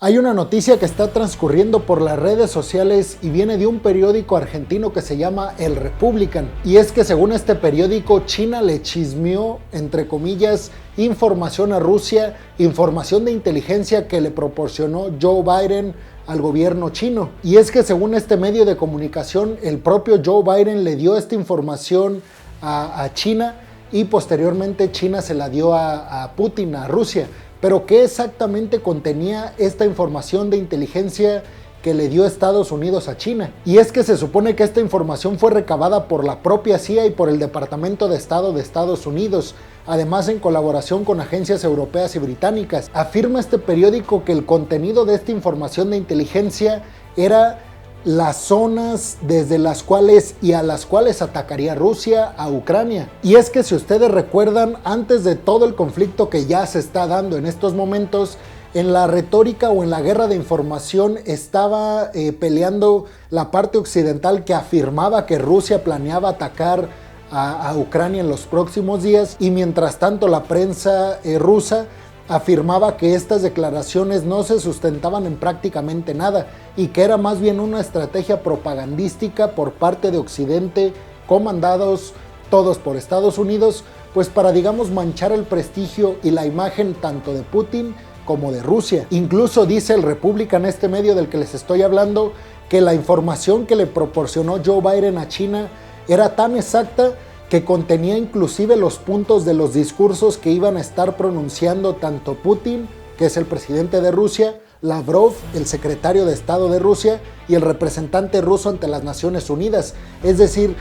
Hay una noticia que está transcurriendo por las redes sociales y viene de un periódico argentino que se llama El Republican. Y es que según este periódico, China le chismeó, entre comillas, información a Rusia, información de inteligencia que le proporcionó Joe Biden al gobierno chino. Y es que según este medio de comunicación, el propio Joe Biden le dio esta información a China y posteriormente China se la dio a Putin, a Rusia. Pero ¿qué exactamente contenía esta información de inteligencia que le dio Estados Unidos a China? Y es que se supone que esta información fue recabada por la propia CIA y por el Departamento de Estado de Estados Unidos, además en colaboración con agencias europeas y británicas. Afirma este periódico que el contenido de esta información de inteligencia era las zonas desde las cuales y a las cuales atacaría Rusia a Ucrania. Y es que si ustedes recuerdan, antes de todo el conflicto que ya se está dando en estos momentos, en la retórica o en la guerra de información estaba peleando la parte occidental que afirmaba que Rusia planeaba atacar a Ucrania en los próximos días, y mientras tanto la prensa rusa afirmaba que estas declaraciones no se sustentaban en prácticamente nada y que era más bien una estrategia propagandística por parte de Occidente, comandados todos por Estados Unidos, pues para, digamos, manchar el prestigio y la imagen tanto de Putin como de Rusia. Incluso dice el Republican, este medio del que les estoy hablando, que la información que le proporcionó Joe Biden a China era tan exacta que contenía inclusive los puntos de los discursos que iban a estar pronunciando tanto Putin, que es el presidente de Rusia, Lavrov, el secretario de Estado de Rusia, y el representante ruso ante las Naciones Unidas. Es decir,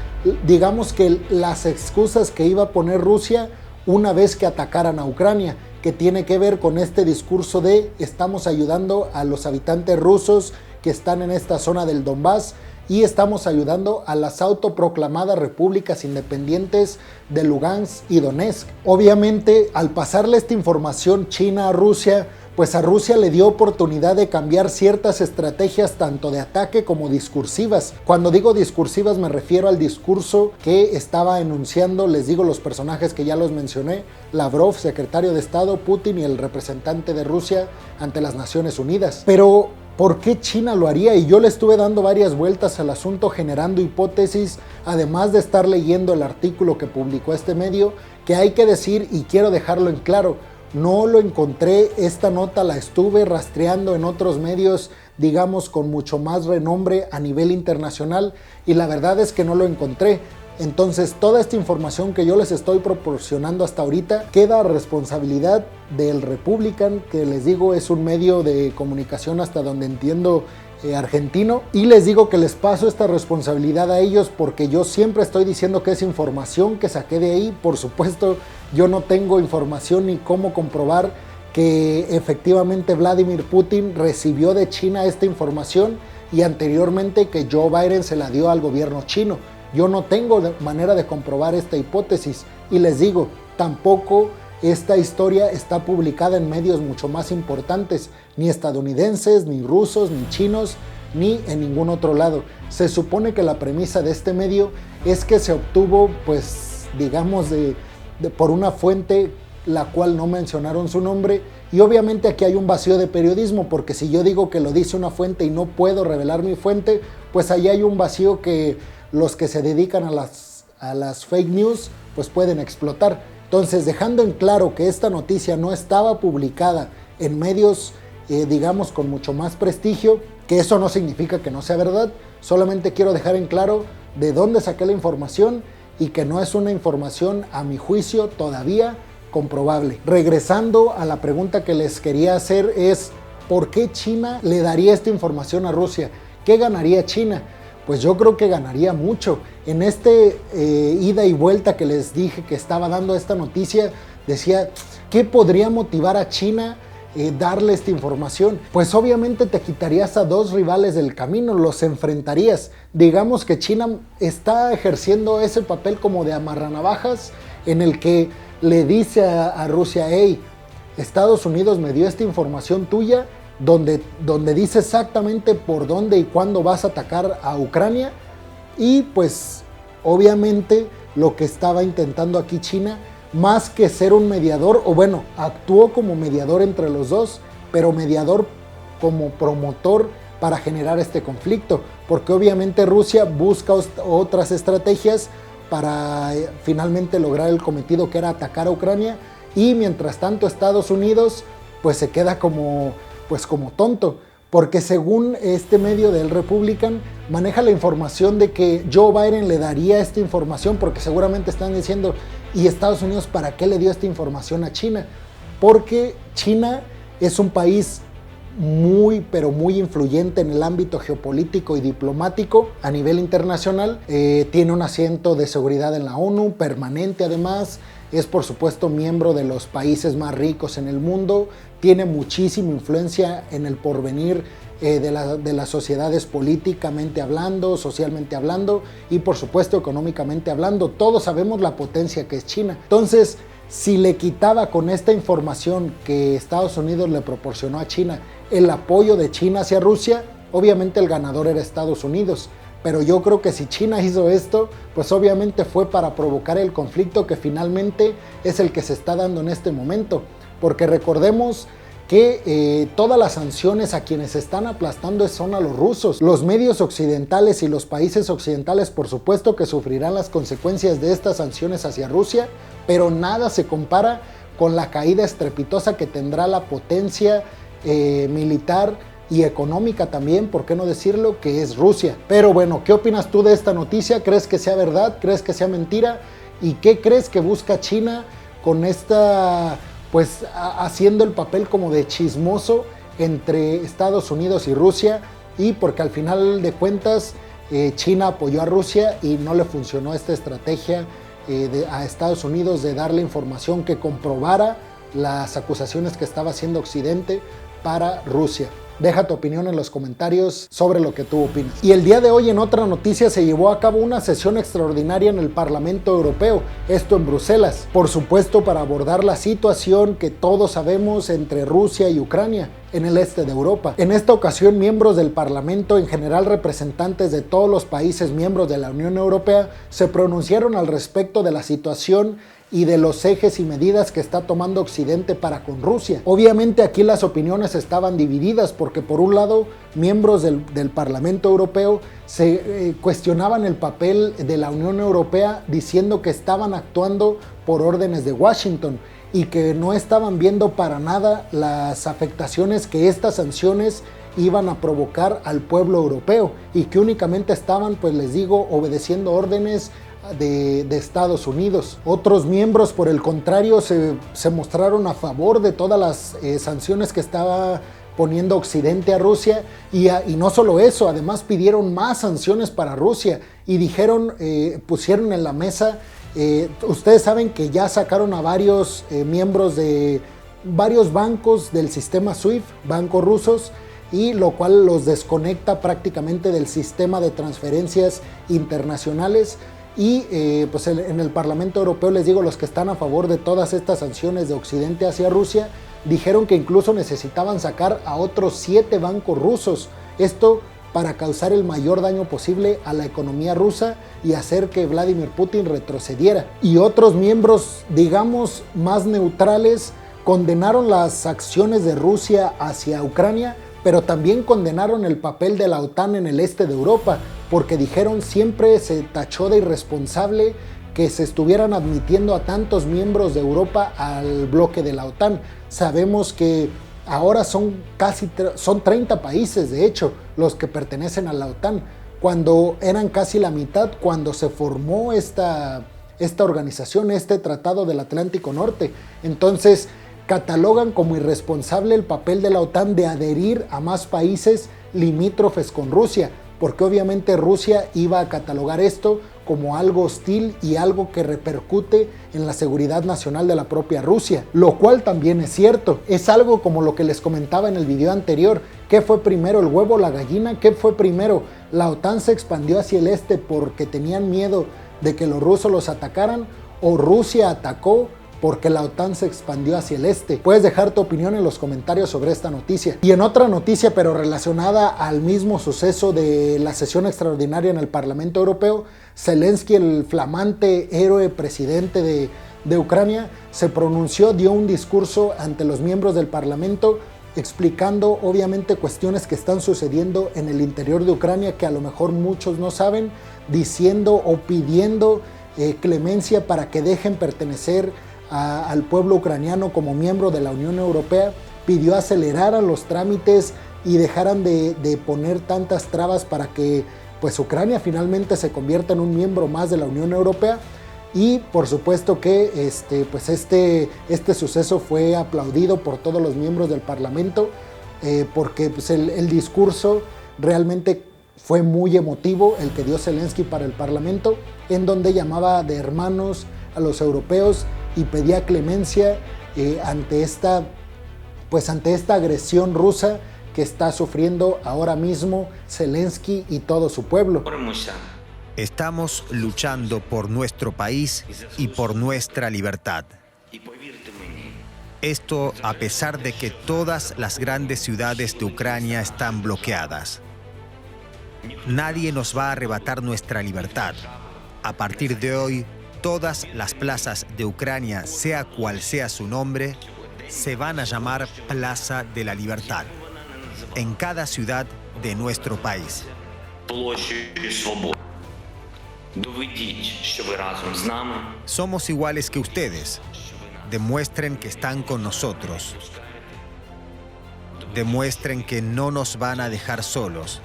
digamos que las excusas que iba a poner Rusia una vez que atacaran a Ucrania, que tiene que ver con este discurso de estamos ayudando a los habitantes rusos que están en esta zona del Donbass, y estamos ayudando a las autoproclamadas repúblicas independientes de Lugansk y Donetsk. Obviamente, al pasarle esta información China a Rusia, pues a Rusia le dio oportunidad de cambiar ciertas estrategias tanto de ataque como discursivas. Cuando digo discursivas me refiero al discurso que estaba enunciando, les digo, los personajes que ya los mencioné: Lavrov, secretario de Estado, Putin y el representante de Rusia ante las Naciones Unidas. Pero ¿por qué China lo haría? Y yo le estuve dando varias vueltas al asunto, generando hipótesis, además de estar leyendo el artículo que publicó este medio, que hay que decir, y quiero dejarlo en claro, no lo encontré, esta nota la estuve rastreando en otros medios, digamos, con mucho más renombre a nivel internacional, y la verdad es que no lo encontré. Entonces, toda esta información que yo les estoy proporcionando hasta ahorita queda a responsabilidad del Republican, que les digo es un medio de comunicación, hasta donde entiendo, argentino, y les digo que les paso esta responsabilidad a ellos porque yo siempre estoy diciendo que es información que saqué de ahí. Por supuesto, yo no tengo información ni cómo comprobar que efectivamente Vladimir Putin recibió de China esta información y anteriormente que Joe Biden se la dio al gobierno chino. Yo no tengo manera de comprobar esta hipótesis, y les digo, tampoco esta historia está publicada en medios mucho más importantes, ni estadounidenses, ni rusos, ni chinos, ni en ningún otro lado. Se supone que la premisa de este medio es que se obtuvo, pues, digamos, por una fuente la cual no mencionaron su nombre, y obviamente aquí hay un vacío de periodismo, porque si yo digo que lo dice una fuente y no puedo revelar mi fuente, pues ahí hay un vacío que los que se dedican a las fake news pues pueden explotar. Entonces, dejando en claro que esta noticia no estaba publicada en medios, digamos, con mucho más prestigio, que eso no significa que no sea verdad, solamente quiero dejar en claro de dónde saqué la información y que no es una información, a mi juicio, todavía comprobable. Regresando a la pregunta que les quería hacer es, ¿por qué China le daría esta información a Rusia? ¿Qué ganaría China? Pues yo creo que ganaría mucho. En este ida y vuelta que les dije que estaba dando esta noticia, decía, ¿qué podría motivar a China darle esta información? Pues obviamente te quitarías a dos rivales del camino, los enfrentarías. Digamos que China está ejerciendo ese papel como de amarranavajas, en el que le dice a Rusia, hey, Estados Unidos me dio esta información tuya, donde dice exactamente por dónde y cuándo vas a atacar a Ucrania, y pues obviamente lo que estaba intentando aquí China, más que ser un mediador, o bueno, actuó como mediador entre los dos, pero mediador como promotor para generar este conflicto, porque obviamente Rusia busca otras estrategias para finalmente lograr el cometido, que era atacar a Ucrania, y mientras tanto Estados Unidos pues se queda como tonto, porque según este medio del Republican maneja la información de que Joe Biden le daría esta información, porque seguramente están diciendo, ¿y Estados Unidos para qué le dio esta información a China? Porque China es un país muy, pero muy influyente en el ámbito geopolítico y diplomático a nivel internacional. Tiene un asiento de seguridad en la ONU, permanente además. Es por supuesto miembro de los países más ricos en el mundo. Tiene muchísima influencia en el porvenir de las sociedades, políticamente hablando, socialmente hablando y por supuesto económicamente hablando. Todos sabemos la potencia que es China. Entonces, si le quitaba con esta información que Estados Unidos le proporcionó a China el apoyo de China hacia Rusia, obviamente el ganador era Estados Unidos. Pero yo creo que si China hizo esto, pues obviamente fue para provocar el conflicto que finalmente es el que se está dando en este momento. Porque recordemos que todas las sanciones a quienes están aplastando son a los rusos. Los medios occidentales y los países occidentales por supuesto que sufrirán las consecuencias de estas sanciones hacia Rusia, pero nada se compara con la caída estrepitosa que tendrá la potencia militar y económica también, por qué no decirlo, que es Rusia. Pero bueno, ¿qué opinas tú de esta noticia? ¿Crees que sea verdad? ¿Crees que sea mentira? ¿Y qué crees que busca China con esta, pues haciendo el papel como de chismoso entre Estados Unidos y Rusia? Y porque al final de cuentas China apoyó a Rusia y no le funcionó esta estrategia a Estados Unidos de darle información que comprobara las acusaciones que estaba haciendo Occidente para Rusia. Deja tu opinión en los comentarios sobre lo que tú opinas. Y el día de hoy, en otra noticia, se llevó a cabo una sesión extraordinaria en el Parlamento Europeo, esto en Bruselas, por supuesto para abordar la situación que todos sabemos entre Rusia y Ucrania en el este de Europa. En esta ocasión, miembros del Parlamento, en general representantes de todos los países miembros de la Unión Europea, se pronunciaron al respecto de la situación y de los ejes y medidas que está tomando Occidente para con Rusia. Obviamente aquí las opiniones estaban divididas porque por un lado miembros del Parlamento Europeo se cuestionaban el papel de la Unión Europea diciendo que estaban actuando por órdenes de Washington y que no estaban viendo para nada las afectaciones que estas sanciones iban a provocar al pueblo europeo y que únicamente estaban, pues les digo, obedeciendo órdenes de Estados Unidos. Otros miembros, por el contrario, se mostraron a favor de todas las sanciones que estaba poniendo Occidente a Rusia y no solo eso, además pidieron más sanciones para Rusia y dijeron, pusieron en la mesa, ustedes saben que ya sacaron a varios miembros de varios bancos del sistema SWIFT, bancos rusos, y lo cual los desconecta prácticamente del sistema de transferencias internacionales. Y pues en el Parlamento Europeo, les digo, los que están a favor de todas estas sanciones de Occidente hacia Rusia, dijeron que incluso necesitaban sacar a otros 7 bancos rusos. Esto para causar el mayor daño posible a la economía rusa y hacer que Vladimir Putin retrocediera. Y otros miembros, digamos, más neutrales, condenaron las acciones de Rusia hacia Ucrania, pero también condenaron el papel de la OTAN en el este de Europa, porque dijeron siempre se tachó de irresponsable que se estuvieran admitiendo a tantos miembros de Europa al bloque de la OTAN. Sabemos que ahora son 30 países, de hecho, los que pertenecen a la OTAN, cuando eran casi la mitad cuando se formó esta organización, este Tratado del Atlántico Norte. Entonces, catalogan como irresponsable el papel de la OTAN de adherir a más países limítrofes con Rusia, porque obviamente Rusia iba a catalogar esto como algo hostil y algo que repercute en la seguridad nacional de la propia Rusia, lo cual también es cierto. Es algo como lo que les comentaba en el video anterior. ¿Qué fue primero, el huevo o la gallina? ¿Qué fue primero? ¿La OTAN se expandió hacia el este porque tenían miedo de que los rusos los atacaran? ¿O Rusia atacó porque la OTAN se expandió hacia el este? Puedes dejar tu opinión en los comentarios sobre esta noticia. Y en otra noticia, pero relacionada al mismo suceso de la sesión extraordinaria en el Parlamento Europeo, Zelensky, el flamante héroe presidente de Ucrania, se pronunció, dio un discurso ante los miembros del Parlamento explicando obviamente cuestiones que están sucediendo en el interior de Ucrania que a lo mejor muchos no saben, diciendo o pidiendo clemencia para que dejen pertenecer al pueblo ucraniano como miembro de la Unión Europea. Pidió acelerar a los trámites y dejaran de poner tantas trabas para que pues Ucrania finalmente se convierta en un miembro más de la Unión Europea. Y por supuesto que este suceso fue aplaudido por todos los miembros del Parlamento, porque pues el discurso realmente fue muy emotivo, el que dio Zelensky para el Parlamento, en donde llamaba de hermanos a los europeos y pedía clemencia ante esta agresión rusa que está sufriendo ahora mismo Zelensky y todo su pueblo. Estamos luchando por nuestro país y por nuestra libertad. Esto a pesar de que todas las grandes ciudades de Ucrania están bloqueadas. Nadie nos va a arrebatar nuestra libertad. A partir de hoy, todas las plazas de Ucrania, sea cual sea su nombre, se van a llamar Plaza de la Libertad, en cada ciudad de nuestro país. Somos iguales que ustedes. Demuestren que están con nosotros. Demuestren que no nos van a dejar solos.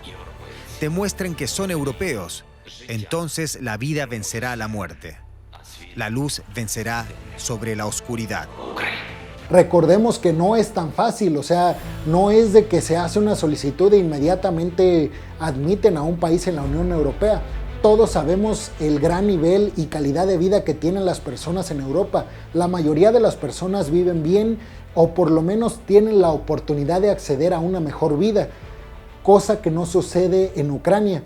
Demuestren que son europeos. Entonces la vida vencerá a la muerte. La luz vencerá sobre la oscuridad. Recordemos que no es tan fácil, o sea, no es de que se hace una solicitud e inmediatamente admiten a un país en la Unión Europea. Todos sabemos el gran nivel y calidad de vida que tienen las personas en Europa. La mayoría de las personas viven bien o por lo menos tienen la oportunidad de acceder a una mejor vida, cosa que no sucede en Ucrania.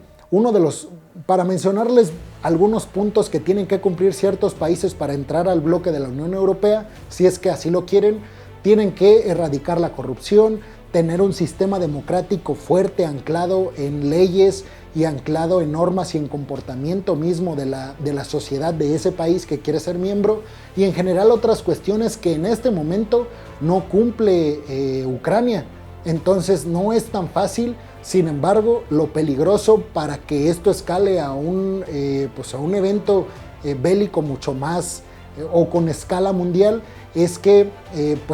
Para mencionarles algunos puntos que tienen que cumplir ciertos países para entrar al bloque de la Unión Europea, si es que así lo quieren, tienen que erradicar la corrupción, tener un sistema democrático fuerte anclado en leyes y anclado en normas y en comportamiento mismo de la sociedad de ese país que quiere ser miembro, y en general otras cuestiones que en este momento no cumple Ucrania. Entonces no es tan fácil. Sin embargo, lo peligroso para que esto escale a un evento bélico mucho más o con escala mundial es que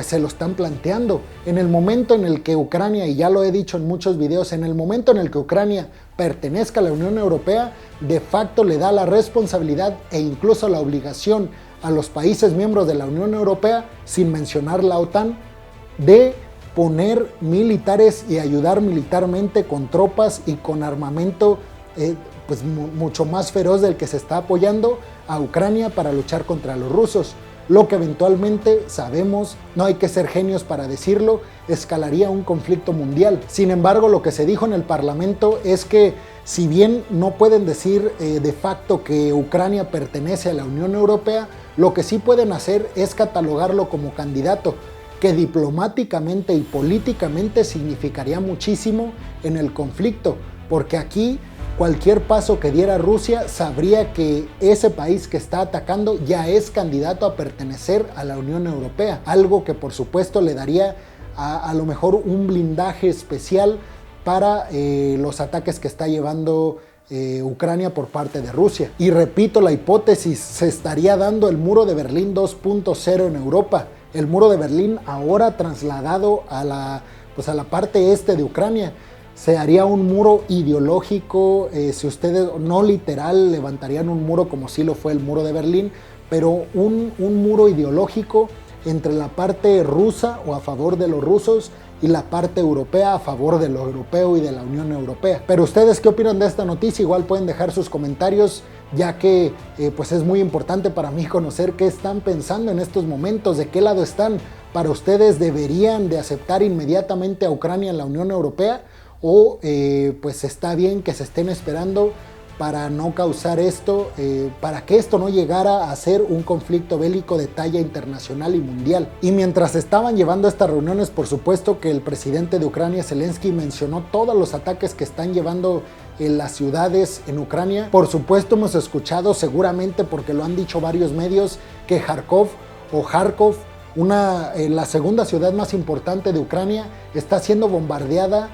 se lo están planteando. En el momento en el que Ucrania, y ya lo he dicho en muchos videos, en el momento en el que Ucrania pertenezca a la Unión Europea, de facto le da la responsabilidad e incluso la obligación a los países miembros de la Unión Europea, sin mencionar la OTAN, de poner militares y ayudar militarmente con tropas y con armamento mucho más feroz del que se está apoyando a Ucrania para luchar contra los rusos, lo que eventualmente sabemos, no hay que ser genios para decirlo, escalaría un conflicto mundial. Sin embargo, lo que se dijo en el Parlamento es que si bien no pueden decir de facto que Ucrania pertenece a la Unión Europea, lo que sí pueden hacer es catalogarlo como candidato, que diplomáticamente y políticamente significaría muchísimo en el conflicto, porque aquí cualquier paso que diera Rusia sabría que ese país que está atacando ya es candidato a pertenecer a la Unión Europea, algo que por supuesto le daría a lo mejor un blindaje especial para los ataques que está llevando Ucrania por parte de Rusia. Y repito la hipótesis, se estaría dando el muro de Berlín 2.0 en Europa. El muro de Berlín ahora trasladado a la parte este de Ucrania. Se haría un muro ideológico, si ustedes no literal levantarían un muro como sí lo fue el muro de Berlín, pero un muro ideológico entre la parte rusa o a favor de los rusos y la parte europea a favor de lo europeo y de la Unión Europea. Pero ustedes, ¿qué opinan de esta noticia? Igual pueden dejar sus comentarios, ya que es muy importante para mí conocer qué están pensando en estos momentos, de qué lado están. ¿Para ustedes deberían de aceptar inmediatamente a Ucrania en la Unión Europea? ¿O está bien que se estén esperando para no causar esto, para que esto no llegara a ser un conflicto bélico de talla internacional y mundial? Y mientras estaban llevando estas reuniones, por supuesto que el presidente de Ucrania, Zelensky, mencionó todos los ataques que están llevando en las ciudades en Ucrania. Por supuesto hemos escuchado, seguramente porque lo han dicho varios medios, que Kharkov La segunda ciudad más importante de Ucrania está siendo bombardeada,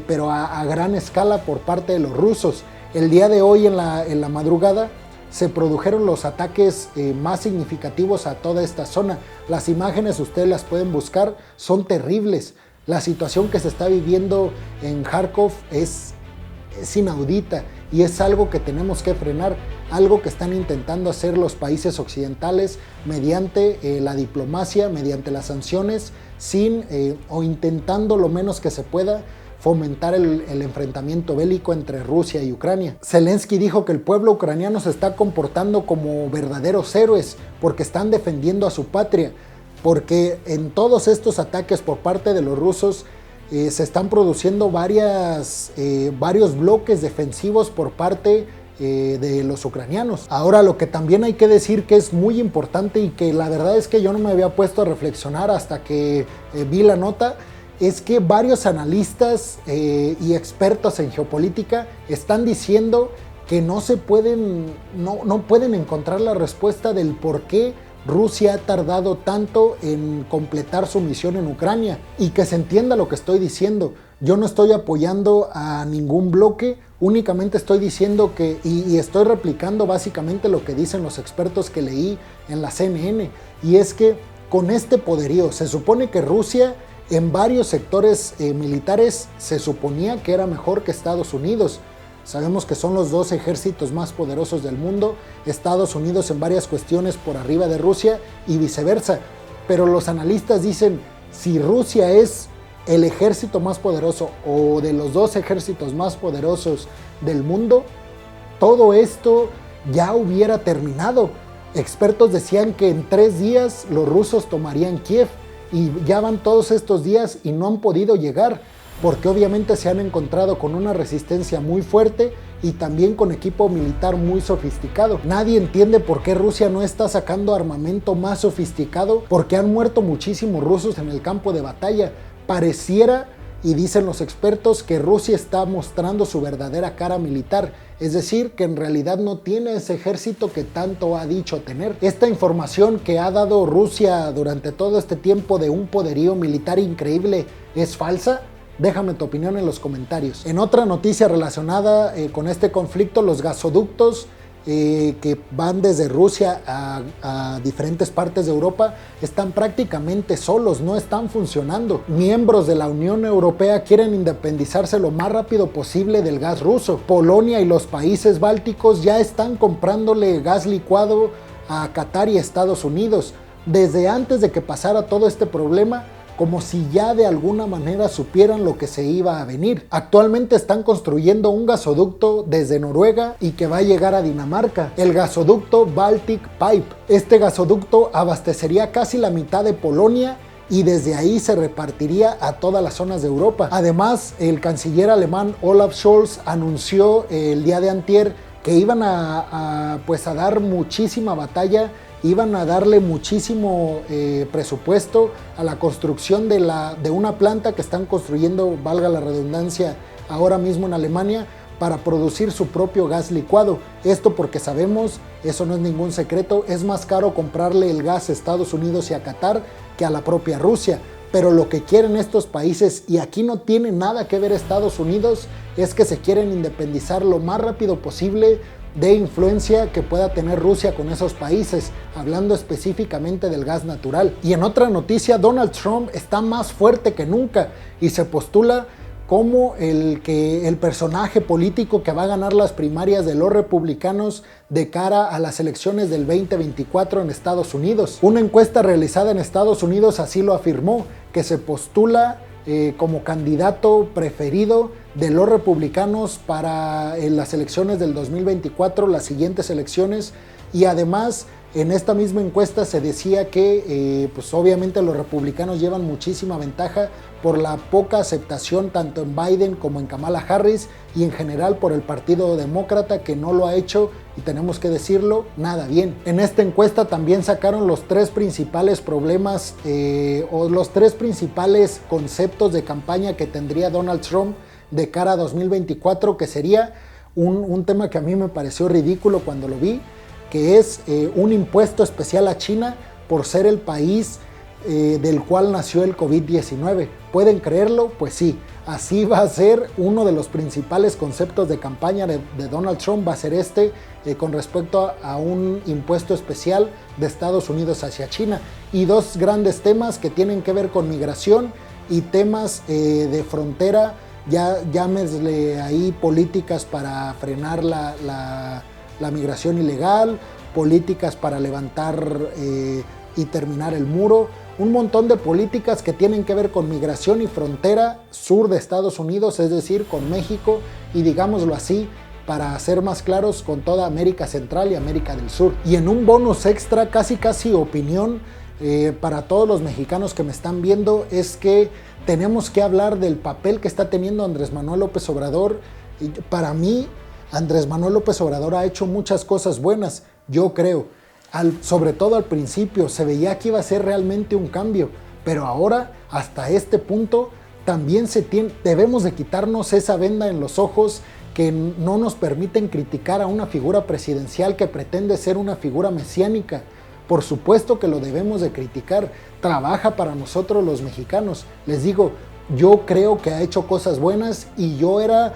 pero a gran escala por parte de los rusos. El día de hoy en la madrugada se produjeron los ataques más significativos a toda esta zona. Las imágenes, ustedes las pueden buscar, son terribles. La situación que se está viviendo en Kharkov es inaudita y es algo que tenemos que frenar, algo que están intentando hacer los países occidentales mediante la diplomacia, mediante las sanciones, o intentando lo menos que se pueda fomentar el enfrentamiento bélico entre Rusia y Ucrania. Zelensky dijo que el pueblo ucraniano se está comportando como verdaderos héroes porque están defendiendo a su patria, porque en todos estos ataques por parte de los rusos se están produciendo varios bloques defensivos por parte de los ucranianos. Ahora, lo que también hay que decir que es muy importante y que la verdad es que yo no me había puesto a reflexionar hasta que vi la nota, es que varios analistas y expertos en geopolítica están diciendo que no pueden encontrar la respuesta del por qué Rusia ha tardado tanto en completar su misión en Ucrania. Y que se entienda lo que estoy diciendo. Yo no estoy apoyando a ningún bloque, únicamente estoy diciendo y estoy replicando básicamente lo que dicen los expertos que leí en la CNN. Y es que con este poderío se supone que Rusia en varios sectores militares se suponía que era mejor que Estados Unidos. Sabemos que son los dos ejércitos más poderosos del mundo, Estados Unidos en varias cuestiones por arriba de Rusia y viceversa. Pero los analistas dicen, si Rusia es el ejército más poderoso o de los dos ejércitos más poderosos del mundo, todo esto ya hubiera terminado. Expertos decían que en 3 días los rusos tomarían Kiev y ya van todos estos días y no han podido llegar, porque obviamente se han encontrado con una resistencia muy fuerte y también con equipo militar muy sofisticado. Nadie entiende por qué Rusia no está sacando armamento más sofisticado, porque han muerto muchísimos rusos en el campo de batalla. Pareciera, y dicen los expertos, que Rusia está mostrando su verdadera cara militar, es decir, que en realidad no tiene ese ejército que tanto ha dicho tener. Esta información que ha dado Rusia durante todo este tiempo de un poderío militar increíble, ¿es falsa? Déjame tu opinión en los comentarios. En otra noticia relacionada con este conflicto, los gasoductos que van desde Rusia a diferentes partes de Europa están prácticamente solos, no están funcionando. Miembros de la Unión Europea quieren independizarse lo más rápido posible del gas ruso. Polonia y los países bálticos ya están comprándole gas licuado a Qatar y Estados Unidos desde antes de que pasara todo este problema, como si ya de alguna manera supieran lo que se iba a venir. Actualmente están construyendo un gasoducto desde Noruega y que va a llegar a Dinamarca, el gasoducto Baltic Pipe. Este gasoducto abastecería casi la mitad de Polonia y desde ahí se repartiría a todas las zonas de Europa. Además, el canciller alemán Olaf Scholz anunció el día de antier que iban a dar muchísima batalla, iban a darle muchísimo presupuesto a la construcción de una planta que están construyendo, valga la redundancia, ahora mismo en Alemania, para producir su propio gas licuado. Esto porque sabemos, eso no es ningún secreto, es más caro comprarle el gas a Estados Unidos y a Qatar que a la propia Rusia. Pero lo que quieren estos países, y aquí no tiene nada que ver Estados Unidos, es que se quieren independizar lo más rápido posible de influencia que pueda tener Rusia con esos países, hablando específicamente del gas natural. Y en otra noticia, Donald Trump está más fuerte que nunca y se postula como el personaje político que va a ganar las primarias de los republicanos de cara a las elecciones del 2024 en Estados Unidos. Una encuesta realizada en Estados Unidos así lo afirmó, que se postula como candidato preferido de los republicanos para las elecciones del 2024, las siguientes elecciones. Y además en esta misma encuesta se decía que pues obviamente los republicanos llevan muchísima ventaja por la poca aceptación tanto en Biden como en Kamala Harris y en general por el Partido Demócrata, que no lo ha hecho, y tenemos que decirlo, nada bien. En esta encuesta también sacaron los 3 principales problemas o los 3 principales conceptos de campaña que tendría Donald Trump de cara a 2024, que sería un tema que a mí me pareció ridículo cuando lo vi, que es un impuesto especial a China por ser el país del cual nació el COVID-19. ¿Pueden creerlo? Pues sí, así va a ser. Uno de los principales conceptos de campaña de Donald Trump va a ser con respecto a un impuesto especial de Estados Unidos hacia China. Y dos grandes temas que tienen que ver con migración y temas de frontera, ya llámesle ahí políticas para frenar la migración ilegal, políticas para levantar y terminar el muro, un montón de políticas que tienen que ver con migración y frontera sur de Estados Unidos, es decir, con México y, digámoslo así, para ser más claros, con toda América Central y América del Sur. Y en un bonus extra, casi opinión para todos los mexicanos que me están viendo, es que tenemos que hablar del papel que está teniendo Andrés Manuel López Obrador. Para mí, Andrés Manuel López Obrador ha hecho muchas cosas buenas, yo creo. Sobre todo al principio se veía que iba a ser realmente un cambio, pero ahora, hasta este punto, también debemos de quitarnos esa venda en los ojos que no nos permiten criticar a una figura presidencial que pretende ser una figura mesiánica. Por supuesto que lo debemos de criticar, trabaja para nosotros los mexicanos. Les digo, yo creo que ha hecho cosas buenas y yo era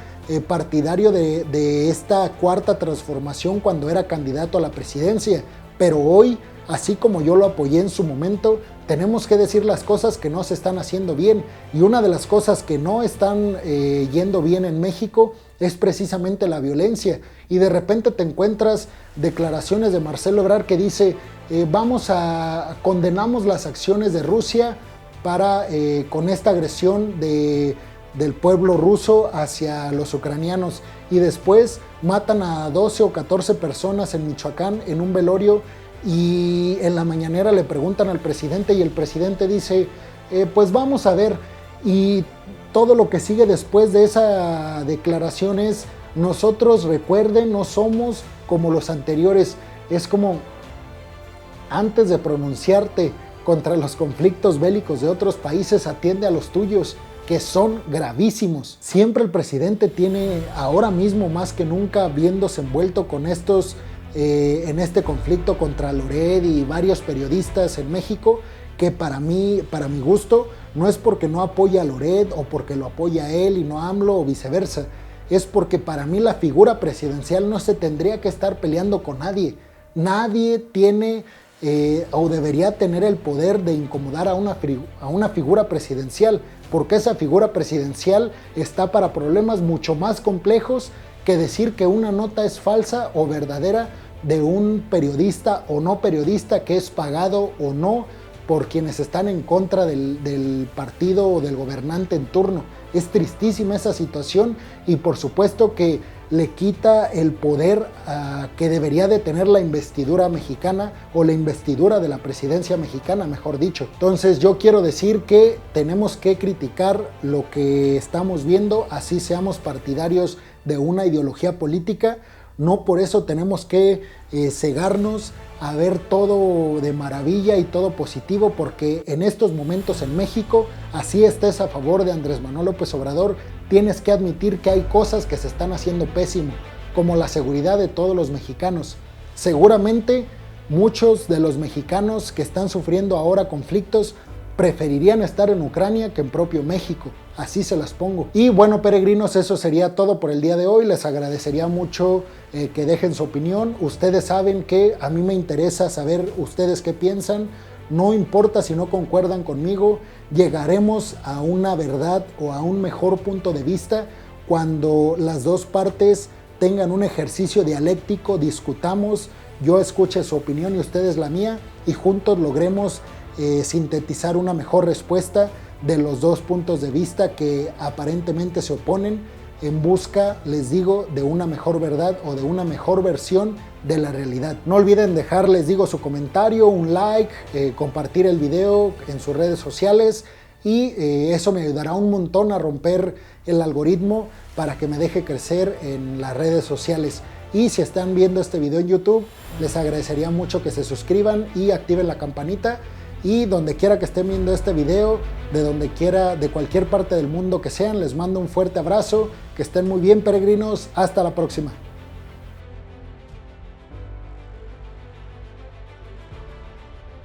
partidario de esta cuarta transformación cuando era candidato a la presidencia. Pero hoy, así como yo lo apoyé en su momento, tenemos que decir las cosas que no se están haciendo bien. Y una de las cosas que no están yendo bien en México es precisamente la violencia. Y de repente te encuentras declaraciones de Marcelo Ebrard que dice, condenamos las acciones de Rusia con esta agresión del pueblo ruso hacia los ucranianos, y después matan a 12 o 14 personas en Michoacán en un velorio, y en la mañanera le preguntan al presidente y el presidente dice, pues vamos a ver. Y todo lo que sigue después de esa declaración es, nosotros, recuerden, no somos como los anteriores. Es como, antes de pronunciarte contra los conflictos bélicos de otros países, atiende a los tuyos, que son gravísimos. Siempre el presidente tiene, ahora mismo más que nunca, viéndose envuelto con en este conflicto contra Loret y varios periodistas en México, que para mi gusto, no es porque no apoya a Loret o porque lo apoya a él y no a AMLO o viceversa, es porque para mí la figura presidencial no se tendría que estar peleando con nadie. Nadie tiene o debería tener el poder de incomodar a una figura presidencial, porque esa figura presidencial está para problemas mucho más complejos que decir que una nota es falsa o verdadera de un periodista o no periodista, que es pagado o no por quienes están en contra del partido o del gobernante en turno. Es tristísima esa situación y por supuesto que le quita el poder que debería de tener la investidura mexicana, o la investidura de la presidencia mexicana, mejor dicho. Entonces yo quiero decir que tenemos que criticar lo que estamos viendo, así seamos partidarios de una ideología política. No por eso tenemos que cegarnos a ver todo de maravilla y todo positivo, porque en estos momentos en México, así estés a favor de Andrés Manuel López Obrador, tienes que admitir que hay cosas que se están haciendo pésimo, como la seguridad de todos los mexicanos. Seguramente muchos de los mexicanos que están sufriendo ahora conflictos preferirían estar en Ucrania que en propio México, así se las pongo. Y bueno, peregrinos, eso sería todo por el día de hoy. Les agradecería mucho que dejen su opinión. Ustedes saben que a mí me interesa saber ustedes qué piensan. No importa si no concuerdan conmigo, llegaremos a una verdad o a un mejor punto de vista cuando las dos partes tengan un ejercicio dialéctico, discutamos, yo escuche su opinión y ustedes la mía, y juntos logremos sintetizar una mejor respuesta de los dos puntos de vista que aparentemente se oponen, en busca, les digo, de una mejor verdad o de una mejor versión de la realidad. No olviden dejar, les digo, su comentario, un like, compartir el video en sus redes sociales, y eso me ayudará un montón a romper el algoritmo para que me deje crecer en las redes sociales. Y si están viendo este video en YouTube, les agradecería mucho que se suscriban y activen la campanita. Y donde quiera que estén viendo este video, de donde quiera, de cualquier parte del mundo que sean, les mando un fuerte abrazo. Que estén muy bien, peregrinos. Hasta la próxima.